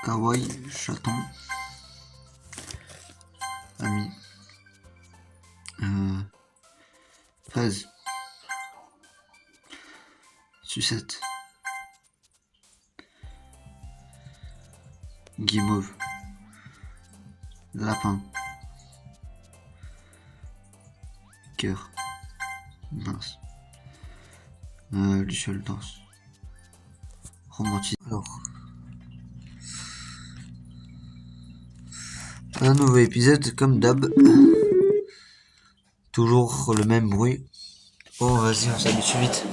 Kawaii, chaton, ami, fraise, sucette, guimauve, lapin, cœur, mince, Luciole danse, romantique. Alors, un nouveau épisode comme d'hab, toujours le même bruit. Bon, vas-y, on s'habitue vite.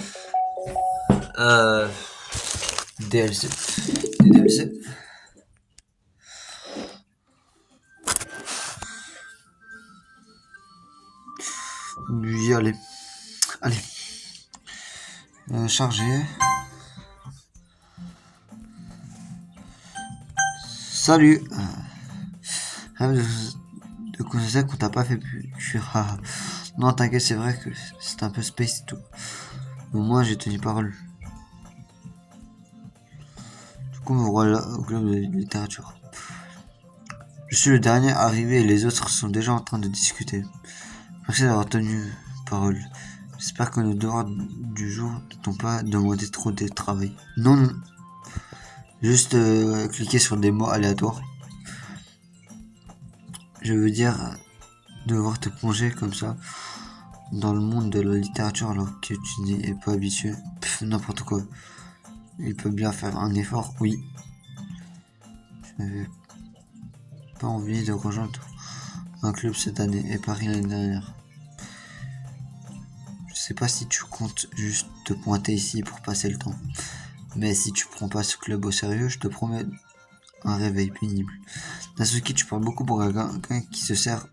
DLC, DLC. Oui, allez, chargé. Salut. De constater qu'on t'a pas fait fuir. Non, t'inquiète, c'est vrai que c'est un peu space et tout. Mais moi, j'ai tenu parole. Du coup, me voilà au club de littérature. Je suis le dernier arrivé et les autres sont déjà en train de discuter. Merci d'avoir tenu parole. J'espère que nos devoirs du jour ne t'ont pas demandé trop de travail. Non, non. Juste cliquer sur des mots aléatoires. Je veux dire, devoir te plonger comme ça dans le monde de la littérature alors que tu n'y es pas habitué. N'importe quoi. Il peut bien faire un effort, oui. Je n'avais pas envie de rejoindre un club cette année et Paris l'année dernière. Je sais pas si tu comptes juste te pointer ici pour passer le temps. Mais si tu prends pas ce club au sérieux, je te promets un réveil pénible. Natsuki, tu parles beaucoup pour quelqu'un qui se sert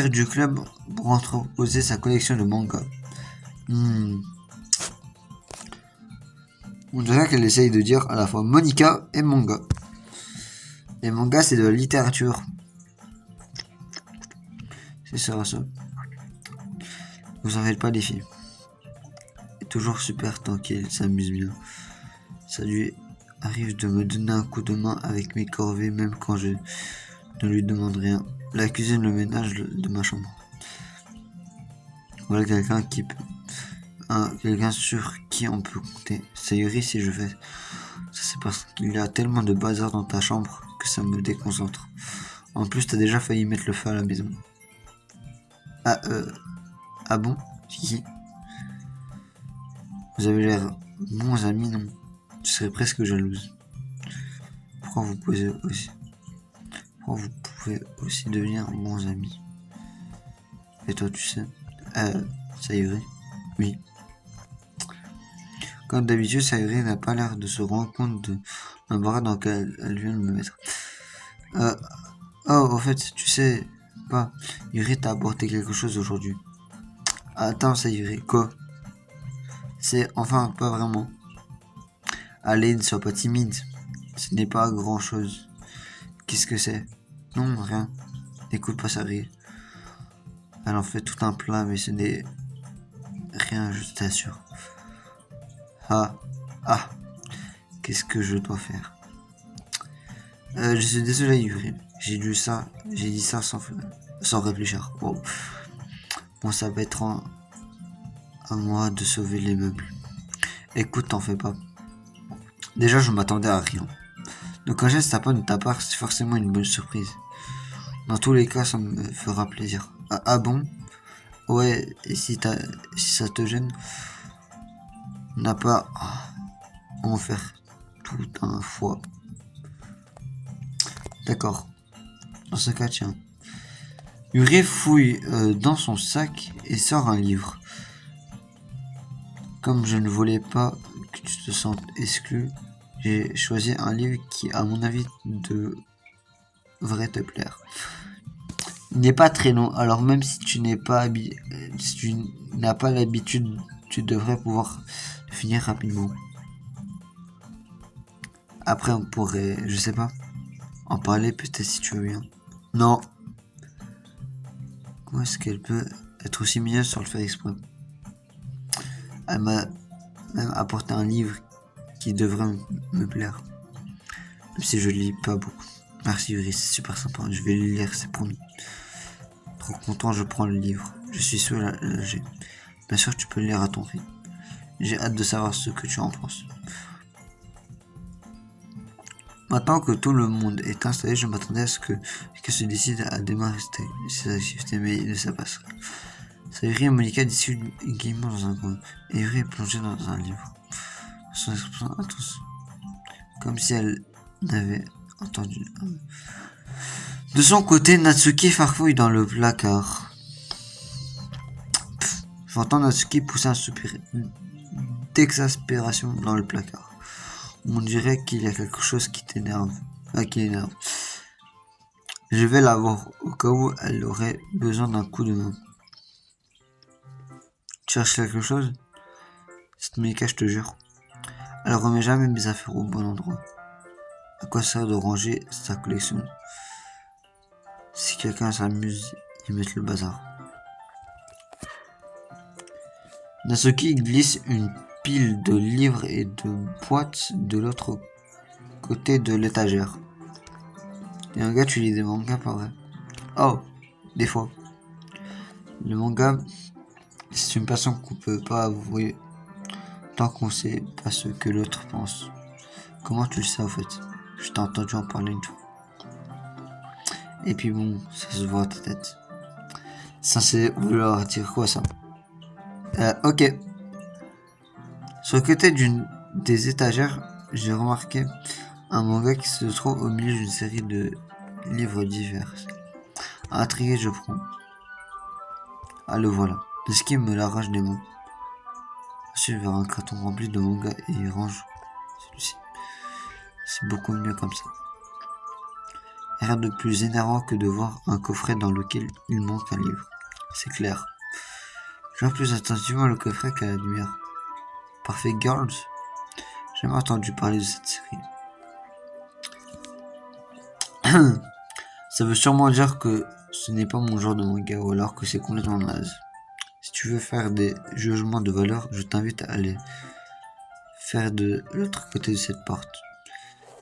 du club pour entreposer sa collection de mangas. On dirait qu'elle essaye de dire à la fois Monica et manga. Les mangas, c'est de la littérature. C'est ça. Vous en faites pas, les filles. Et toujours super tranquille, s'amuse bien. Ça lui arrive de me donner un coup de main avec mes corvées, même quand je ne lui demande rien. La cuisine, le ménage de ma chambre. Voilà quelqu'un sur qui on peut compter. Sayuri, si je fais ça, c'est parce qu'il y a tellement de bazar dans ta chambre que ça me déconcentre. En plus, t'as déjà failli mettre le feu à la maison. Ah bon? Qui? Vous avez l'air bons amis, non? Tu serais presque jalouse. Pourquoi vous pouvez aussi devenir bons amis? Et toi, tu sais? Sayuri? Oui. Comme d'habitude, Sayuri n'a pas l'air de se rendre compte de l'embarras dans lequel elle vient de me mettre. En fait, tu sais pas, Yuri t'a apporté quelque chose aujourd'hui. Attends, Sayuri, quoi? C'est enfin pas vraiment. Allez, ne sois pas timide. Ce n'est pas grand chose. Qu'est-ce que c'est? Non, rien. Écoute pas Sayuri. Elle en fait tout un plat, mais ce n'est rien, je t'assure. Ah, qu'est-ce que je dois faire? Je suis désolé, Yuri. J'ai dit ça sans réfléchir. Wow. Bon, ça va être à moi de sauver les meubles. Écoute, t'en fais pas. Déjà, je m'attendais à rien. Donc un geste sympa de ta part, c'est forcément une bonne surprise. Dans tous les cas, ça me fera plaisir. Ah bon? Ouais, et si ça te gêne, on n'a pas à en faire tout un fois. D'accord. Dans ce cas, tiens. Yuri fouille dans son sac et sort un livre. Comme je ne voulais pas que tu te sentes exclu, j'ai choisi un livre qui, à mon avis, devrait te plaire. Il n'est pas très long, alors même si tu n'as pas l'habitude, tu devrais pouvoir le finir rapidement. Après, on pourrait, je sais pas, en parler peut-être si tu veux bien. Non. Comment est-ce qu'elle peut être aussi mignonne sans le faire exprès? Elle m'a même apporté un livre qui devrait me plaire. Même si je lis pas beaucoup. Merci Yuri, c'est super sympa. Je vais le lire, c'est promis. Trop content, je prends le livre. Je suis soulagé. Bien sûr, tu peux le lire à ton rythme. J'ai hâte de savoir ce que tu en penses. Maintenant que tout le monde est installé, je m'attendais à ce que se décide à démarrer ses activités, mais il ne s'est pas. Sayuri et Monica discutent gaiement dans un coin, et Yuri est plongée dans un livre. Son expression intense, comme si elle n'avait entendu. De son côté, Natsuki farfouille dans le placard. J'entends Natsuki pousser un soupir d'exaspération dans le placard. On dirait qu'il y a quelque chose qui l'énerve. Je vais la voir au cas où elle aurait besoin d'un coup de main. Tu cherches quelque chose? Cette Monica, je te jure. Elle remet jamais mes affaires au bon endroit. À quoi sert de ranger sa collection? Si quelqu'un s'amuse, ils mettent le bazar. Natsuki glisse une pile de livres et de boîtes de l'autre côté de l'étagère. Et un gars, tu lis des mangas, pas vrai? Oh, des fois. Le manga, c'est une passion qu'on peut pas avouer tant qu'on sait pas ce que l'autre pense. Comment tu le sais, en fait? Je t'ai entendu en parler une fois. Et puis bon, ça se voit à ta tête. Censé vouloir dire quoi, ça? Ok. Sur le côté d'une des étagères, j'ai remarqué un manga qui se trouve au milieu d'une série de livres divers. Intrigué, je prends. Ah, le voilà. Le ski me l'arrache des mains. Ensuite, vers un carton rempli de mangas et il range celui-ci. C'est beaucoup mieux comme ça. Rien de plus énervant que de voir un coffret dans lequel il manque un livre. C'est clair. Je vois plus attentivement le coffret qu'à la lumière. Parfait Girls? J'ai jamais entendu parler de cette série. Ça veut sûrement dire que ce n'est pas mon genre de manga ou alors que c'est complètement naze. Si tu veux faire des jugements de valeur, je t'invite à aller faire de l'autre côté de cette porte.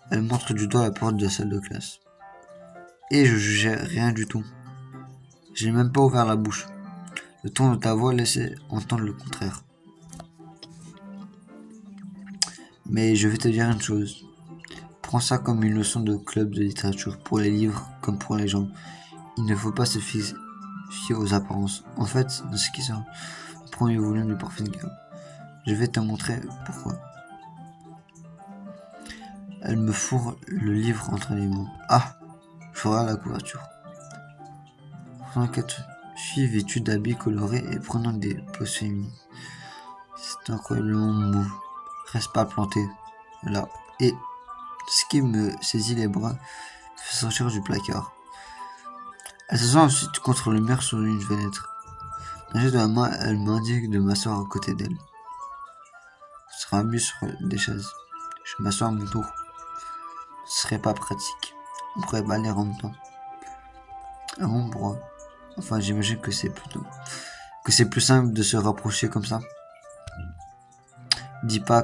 Elle montre du doigt la porte de la salle de classe. Et je jugeais rien du tout. J'ai même pas ouvert la bouche. Le ton de ta voix laissait entendre le contraire. Mais je vais te dire une chose. Prends ça comme une leçon de club de littérature pour les livres comme pour les gens. Il ne faut pas se fier aux apparences. En fait, dans ce qui sort le premier volume du Parfait Girl, je vais te montrer pourquoi. Elle me fourre le livre entre les mains. Ah, je regarde la couverture. 34 filles vêtues d'habits colorés et prenant des poses féminines. C'est incroyablement mou. Reste pas planté. Là. Et ce qui me saisit les bras fait sortir du placard. Elle s'assoit ensuite contre le mur sur une fenêtre. D'un geste de la main, elle m'indique de m'asseoir à côté d'elle. Ce sera mieux sur des chaises. Je m'assois à mon tour. Ce serait pas pratique. On pourrait pas lire en même temps. Ah bon, pourquoi? Enfin, j'imagine que c'est plus simple de se rapprocher comme ça. Dis pas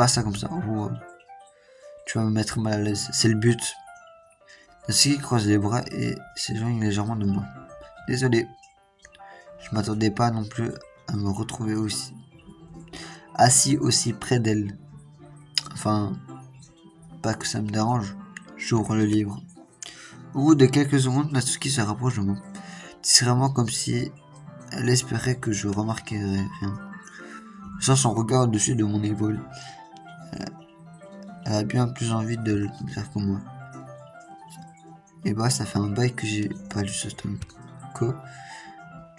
ça comme ça. Ou tu vas me mettre mal à l'aise. C'est le but. Natsuki croise les bras et s'éloigne légèrement de moi. Désolé. Je m'attendais pas non plus à me retrouver assis aussi près d'elle. Enfin, pas que ça me dérange. J'ouvre le livre. Au bout de quelques secondes, Natsuki se rapproche de moi, discrètement comme si elle espérait que je remarquerais rien. Je sens son regard au-dessus de mon épaule. Elle a bien plus envie de le faire que moi. Et bah, ça fait un bail que j'ai pas lu ce tome. Quoi?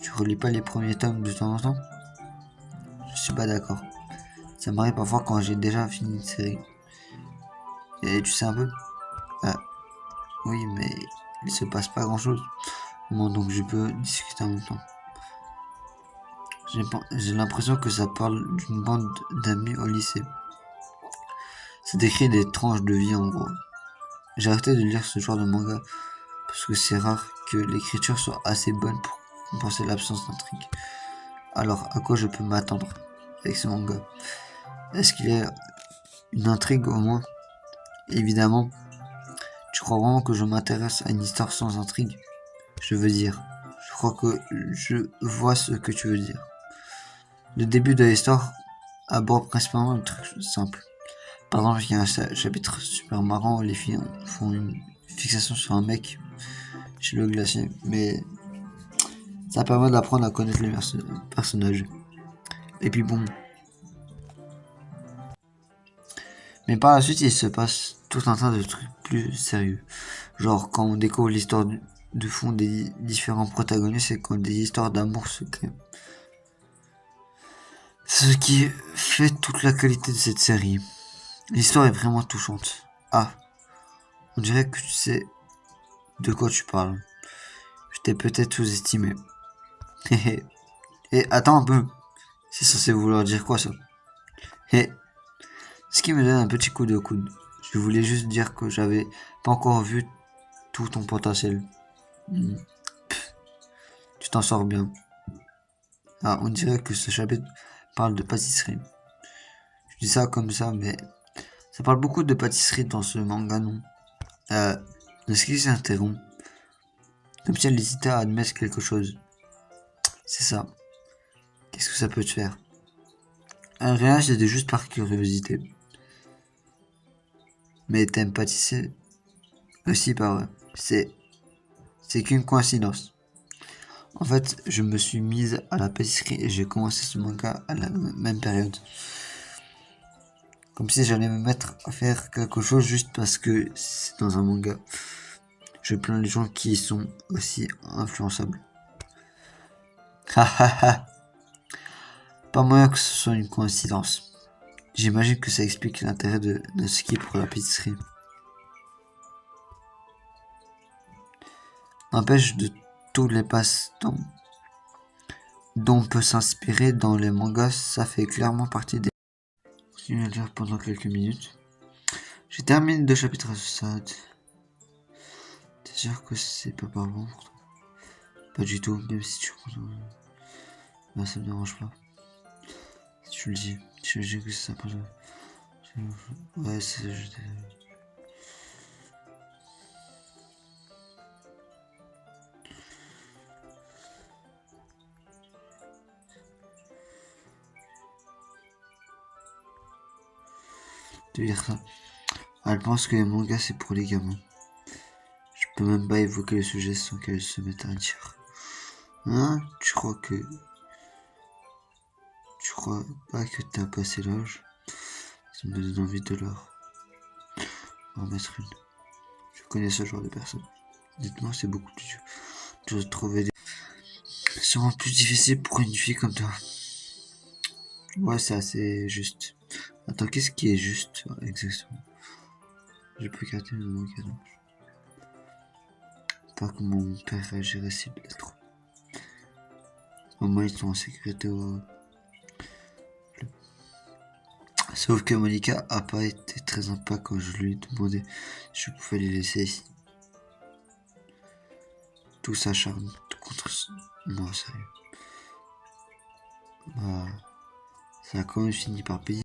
Tu relis pas les premiers tomes de temps en temps? Je suis pas d'accord. Ça m'arrive parfois quand j'ai déjà fini une série. Et tu sais un peu? Oui, mais il se passe pas grand chose. Moi, donc je peux discuter en même temps. J'ai l'impression que ça parle d'une bande d'amis au lycée. Ça décrit des tranches de vie en gros. J'ai arrêté de lire ce genre de manga parce que c'est rare que l'écriture soit assez bonne pour compenser l'absence d'intrigue. Alors, à quoi je peux m'attendre avec ce manga? Est-ce qu'il y a une intrigue au moins? Évidemment, Tu crois vraiment que je m'intéresse à une histoire sans intrigue? Je veux dire, je crois que je vois ce que tu veux dire. Le début de l'histoire aborde principalement un truc simple. Par exemple, il y a un chapitre super marrant où les filles font une fixation sur un mec chez le glacier, mais ça permet d'apprendre à connaître les personnages. Et puis bon. Mais par la suite, il se passe tout un tas de trucs plus sérieux. Genre quand on découvre l'histoire de fond des différents protagonistes et quand des histoires d'amour se créent. Ce qui fait toute la qualité de cette série. L'histoire est vraiment touchante. Ah, on dirait que tu sais de quoi tu parles. Je t'ai peut-être sous-estimé. Et attends un peu. C'est censé vouloir dire quoi ça? Et ce qui me donne un petit coup de coude. Je voulais juste dire que j'avais pas encore vu tout ton potentiel. Tu t'en sors bien. Ah, on dirait que ce chapitre parle de pâtisserie. Je dis ça comme ça, mais ça parle beaucoup de pâtisserie dans ce manga, non? Est-ce qu'il s'interrompt? Comme si elle hésitait à admettre quelque chose. C'est ça. Qu'est-ce que ça peut te faire? Rien, c'était juste par curiosité. Mais t'aimes pâtisser aussi, pas vrai. C'est qu'une coïncidence. En fait, je me suis mise à la pâtisserie et j'ai commencé ce manga à la même période. Comme si j'allais me mettre à faire quelque chose juste parce que c'est dans un manga. Je plains les gens qui sont aussi influençables. Ha ha ha. Pas moyen que ce soit une coïncidence. J'imagine que ça explique l'intérêt de ski pour la pâtisserie. N'empêche, de tous les passe-temps dont on peut s'inspirer dans les mangas, ça fait clairement partie des... Continue à lire pendant quelques minutes. J'ai terminé 2 chapitres à ce stade. T'es sûr que c'est pas par bon pour toi? Pas du tout, même si tu crois... Bah ça me dérange pas. Si tu le dis. Je dis que c'est sympa. Ouais, c'est... De lire ça. Elle pense que les mangas c'est pour les gamins. Je peux même pas évoquer le sujet sans qu'elle se mette à dire. Hein? Tu crois pas que t'as passé l'âge? Ça me donne envie de leur en mettre une. Je connais ce genre de personne. Dites-moi, c'est beaucoup plus dur de trouver des... C'est sûrement plus difficile pour une fille comme toi. Ouais, c'est assez juste. Attends, qu'est-ce qui est juste exactement? Je peux garder le mot d'âge. Pas comment mon père réagirait s'il l'est trop. Au moins, ils sont en sécurité au... Sauf que Monica a pas été très sympa quand je lui ai demandé si je pouvais les laisser ici. Tout s'acharne contre... Non, sérieux. Bah... Ça a quand même fini par payer.